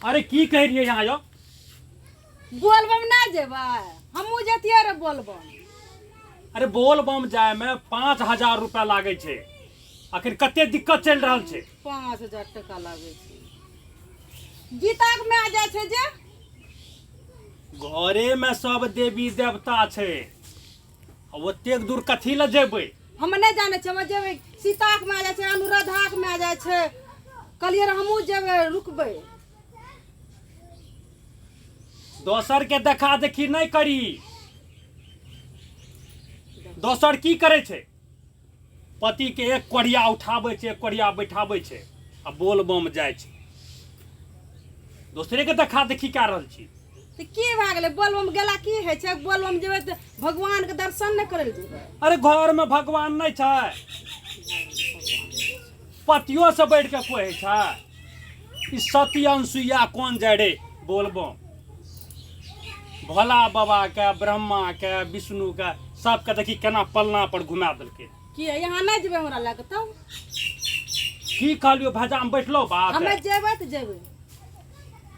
अरे की कह रही है यहाँ जो बोलबम ना जेबै हमहूँ जतियै रे बोलबम। अरे बोल बम जाए में 5,000 रुपया लागे छे। आखिर कते दिक्कत चल रहा छे। 5,000 टका लागे छै। गीताक में आ जाए छै जे घरे में सब देवी देवता छे। ओतेक दूर कथी ल जेबै। हम नहीं जाने छे। हम जेबै सीताक में आ जाए छै, अनुराधाक में आ जाए छै। कहलियै रे हमहूँ जेबै रुकबै। दोसर के देखा देखी नहीं करी। दोसर की करे छे, पति के एक कोढ़िया उठावे छे, एक कोढ़िया बैठावे छे आ बोल बम जाए छे। दूसरे के देखा देखी कह रहल छी। तो की भए गेलै बोलबम गेला की होइ छै। बोलबम जेबै तऽ भगवान के दर्शन नहीं करे जेबै। अरे घर में भगवान नहीं छे। पतियों से बैठ के कोई छे। ई सती अनसुईया कौन जाए रे बोलबम। भोला बाबा के, ब्रह्मा के, विष्णु के सबके देखी केना पलना पर घुमा देलकै। की यहाँ नहीं जेबै हमरा लग तब की कहलियो भजा में बैठलो बात। हमे जेबै तऽ जेबै।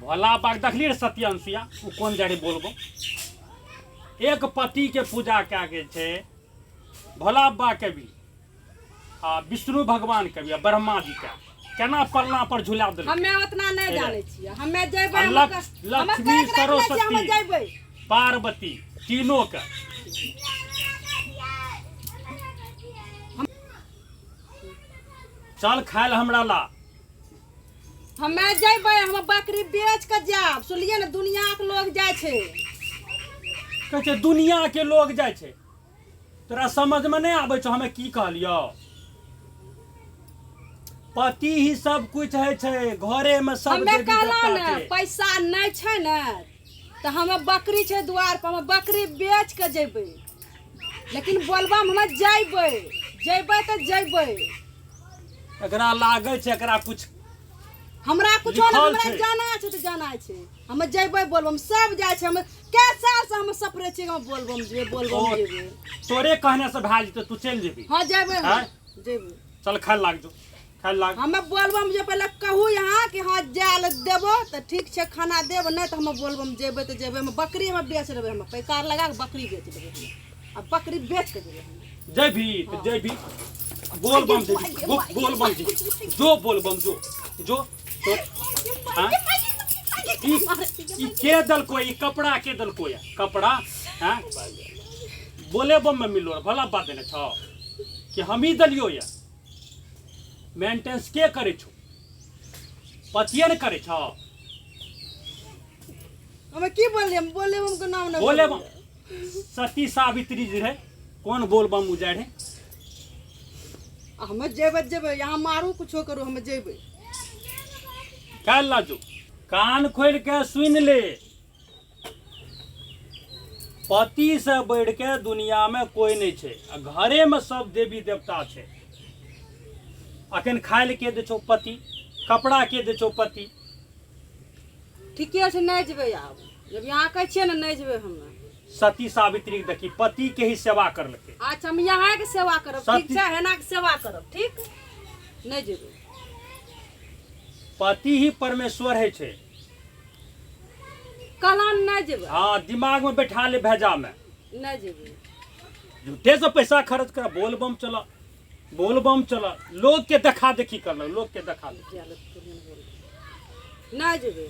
भोला बाबा देखली रे सती अनसुईया वो कौन जाए रे बोलबम। एक पति के पूजा क्या के छे, भोला बाबा के भी आ विष्णु भगवान के भी आ ब्रह्मा जी के केना पलना पर झुला देलकै। हमे उतना नहीं जाने छियै। हमे जेबै लक्ष्मी सरस्वती जेबै पार्वती तीनों के चल खायल हमरा ला। हमे जेबै हम बकरी बेच के जाब। सुनलिए ने दुनिया के लोग जाए छे। कहै छै दुनिया के लोग जाए छे। तोरा समझ में नहीं आबै छो हमें की कहलियो। पति ही सब कुछ है छे। घरे में सब हमे देवी कहला देवता ने छे। पैसा नहीं छे ने तो हमें बकरी छे द्वार पर। हम बकरी बेच के जेबै। लेकिन बोलबम हमें जेबै जेबै तो जेबै। एकरा लागे छे एकरा कुछ हमरा कुछो लिखल नहीं। हमरा छै। जाना छे तो जाना छे। हम जेबै बोलबम सब जाए छे। हम कै साल से हम सफरे छे। हम बोलबम जेबै बोलबम जेबै। तोरे कहने से भा जेते तू चल जेबी। हाँ जेबै हैं? जेबै। चल खाय लाग जो खाय लाग। हमें बोलबम जे पहले कहू यहाँ कि हाँ जाए देबो तो ठीक छे खाना देब नहीं तो हम बोलबम जेबै तो जेबै। हम बकरी हम बेच देबै। हम पैकार लगा के बकरी बेच देबै। अब बकरी बेच के देबै। जेबी तो जेबी बोल बम जेबी बोल बम जेबी जो बोल बम जो तो हाँ? ई के दल को ई कपड़ा के दल को या कपड़ा हैं बोले बम में मिलो भला बात देने छो कि हम ही दलियो या मेंटेनेंस के करे छो पतिये न करे छो। हमें की बोलिए बोले बम के नाम नहीं बोले बम सती सावित्री जी रहे कौन बोल बम उजाड़ है। हमें जेबै जेबै यहाँ मारू कुछो करू हमें जेबै। काल लाजो कान खोल के सुन ले। पति से बढ़ के दुनिया में कोई नहीं छे। आ घरे में सब देवी देवता छे। अखन खाय के दे छो पति, कपड़ा के दे छो पति। ठीके छे नहीं जेबै। आब जब यहाँ कहै छियै ने नहीं जेबै हमें। सती सावित्री के देखी पति के ही सेवा करलके। अच्छा हम यहाँ के सेवा करब ठीक सती- छे। हेना के सेवा करब ठीक नहीं जेबै। पति ही परमेश्वर है छे। कहला नहीं जेबै। हाँ दिमाग में बैठा ले भेजा में नहीं जेबै। झूठे से पैसा खर्च कर बोल बम चला बोल बम चला। लोग के देखा देखी कर लो लोग के देखा देखी। नहीं जेबै।